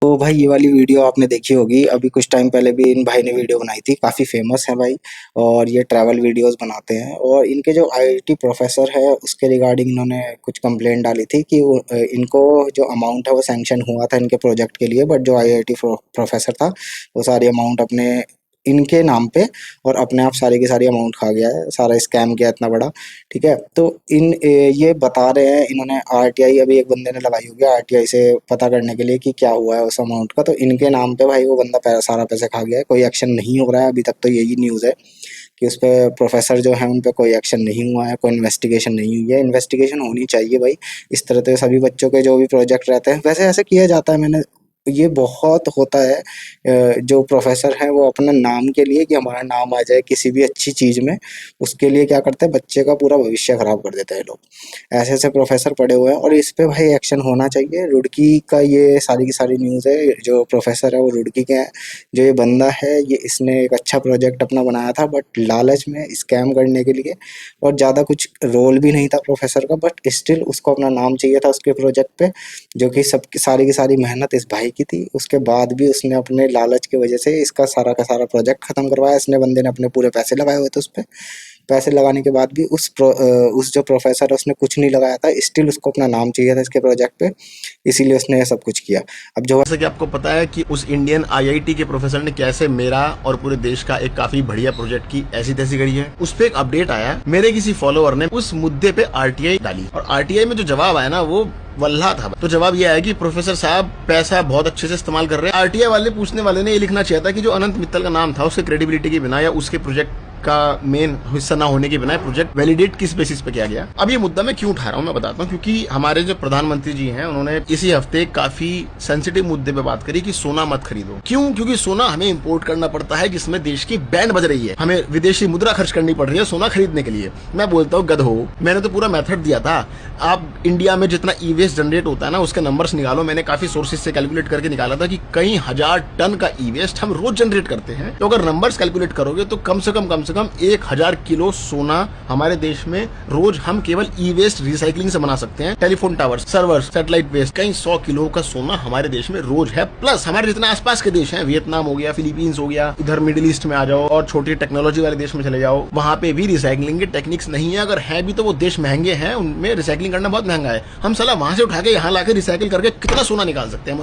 तो भाई ये वाली वीडियो आपने देखी होगी। अभी कुछ टाइम पहले भी इन भाई ने वीडियो बनाई थी, काफ़ी फेमस है भाई। और ये ट्रैवल वीडियोस बनाते हैं। और इनके जो आईआईटी प्रोफेसर है उसके रिगार्डिंग इन्होंने कुछ कंप्लेंट डाली थी कि इनको जो अमाउंट है वो सैंक्शन हुआ था इनके प्रोजेक्ट के लिए, बट जो आईआईटी प्रोफेसर था वो सारी अमाउंट अपने इनके नाम पे और अपने आप सारी की सारी अमाउंट खा गया है, सारा स्कैम किया इतना बड़ा। ठीक है, तो ये बता रहे हैं इन्होंने आरटीआई अभी एक बंदे ने लगाई होगी आरटीआई से पता करने के लिए कि क्या हुआ है उस अमाउंट का। तो इनके नाम पे भाई वो बंदा सारा पैसे खा गया है, कोई एक्शन नहीं हो रहा है अभी तक। तो यही न्यूज़ है कि उस पे प्रोफेसर जो है उन पे कोई एक्शन नहीं हुआ है, कोई इन्वेस्टिगेशन नहीं हुई है। इन्वेस्टिगेशन होनी चाहिए भाई। इस तरह से सभी बच्चों के जो भी प्रोजेक्ट रहते हैं वैसे ऐसे किया जाता है। मैंने ये बहुत होता है। जो प्रोफेसर हैं वो अपने नाम के लिए कि हमारा नाम आ जाए किसी भी अच्छी चीज़ में, उसके लिए क्या करते हैं, बच्चे का पूरा भविष्य खराब कर देते हैं लोग। ऐसे ऐसे प्रोफेसर पड़े हुए हैं और इस पे भाई एक्शन होना चाहिए। रुड़की का ये सारी की सारी न्यूज़ है। जो प्रोफेसर है वो रुड़की के हैं। जो ये बंदा है ये इसने एक अच्छा प्रोजेक्ट अपना बनाया था, बट लालच में स्कैम करने के लिए। और ज़्यादा कुछ रोल भी नहीं था प्रोफेसर का, बट स्टिल उसको अपना नाम चाहिए था उसके प्रोजेक्ट पे, जो कि सब की सारी मेहनत इस भाई की थी। उसके बाद भी उसने अपने लालच की वजह से इसका सारा का सारा प्रोजेक्ट खत्म करवाया। इसने बंदे ने अपने पूरे पैसे लगाए हुए थे उस पे। पैसे लगाने के बाद भी उस जो प्रोफेसर है उसने कुछ नहीं लगाया था। स्टिल उसको अपना नाम चाहिए था इसके प्रोजेक्ट पे, इसीलिए उसने ये सब कुछ किया। अब जो जैसा कि आपको पता है कि उस इंडियन आईआईटी के प्रोफेसर ने कैसे मेरा और पूरे देश का एक काफी बढ़िया प्रोजेक्ट की ऐसी तैसी करी है। उस पे एक अपडेट आया, मेरे किसी फॉलोअर ने उस मुद्दे पे आरटीआई डाली और आरटीआई में जो जवाब आया ना वो वल्ला था। तो जवाब ये आया कि प्रोफेसर साहब पैसा बहुत अच्छे से इस्तेमाल कर रहे हैं। आरटीआई वाले पूछने वाले ने ये लिखना चाहिए था कि जो अनंत मित्तल का नाम था उसके क्रेडिबिलिटी के बिना या उसके प्रोजेक्ट का मेन हिस्सा ना होने के बिना प्रोजेक्ट वैलिडेट किस बेसिस पे किया गया। अब ये मुद्दा मैं क्यों उठा रहा हूँ मैं बताता हूँ, क्योंकि हमारे जो प्रधानमंत्री जी हैं उन्होंने इसी हफ्ते काफी सेंसिटिव मुद्दे पे बात करी कि सोना मत खरीदो। क्यों? क्योंकि सोना हमें इंपोर्ट करना पड़ता है जिसमें देश की बैंड बज रही है, हमें विदेशी मुद्रा खर्च करनी पड़ रही है सोना खरीदने के लिए। मैं बोलता हूँ गधो, मैंने तो पूरा मेथड दिया था। आप इंडिया में जितना ई वेस्ट जनरेट होता है ना उसके नंबर्स निकालो। मैंने काफी सोर्सेज से कैलकुलेट करके निकाला था कि कई हजार टन का ई वेस्ट हम रोज जनरेट करते हैं। तो अगर नंबर्स कैलकुलेट करोगे तो कम से कम 1000 किलो सोना हमारे देश में रोज हम केवल ई वेस्ट रिसाइकलिंग से बना सकते हैं। Telephone tower, servers, satellite waste, कई 100 किलो का सोना हमारे देश में रोज है। प्लस हमारे जितने आसपास के देश हैं, वियतनाम हो गया, फिलीपींस हो गया, इधर मिडिल ईस्ट में आ जाओ और छोटी टेक्नोलॉजी वाले देश में चले जाओ, वहां पे भी रिसाइकलिंग की टेक्निक्स नहीं है। अगर है भी तो वो देश महंगे हैं, उनमें रिसाइकलिंग करना बहुत महंगा है। हम साला वहां से उठा के यहाँ लाके रिसाइकिल करके कितना सोना निकाल सकते हैं। मतलब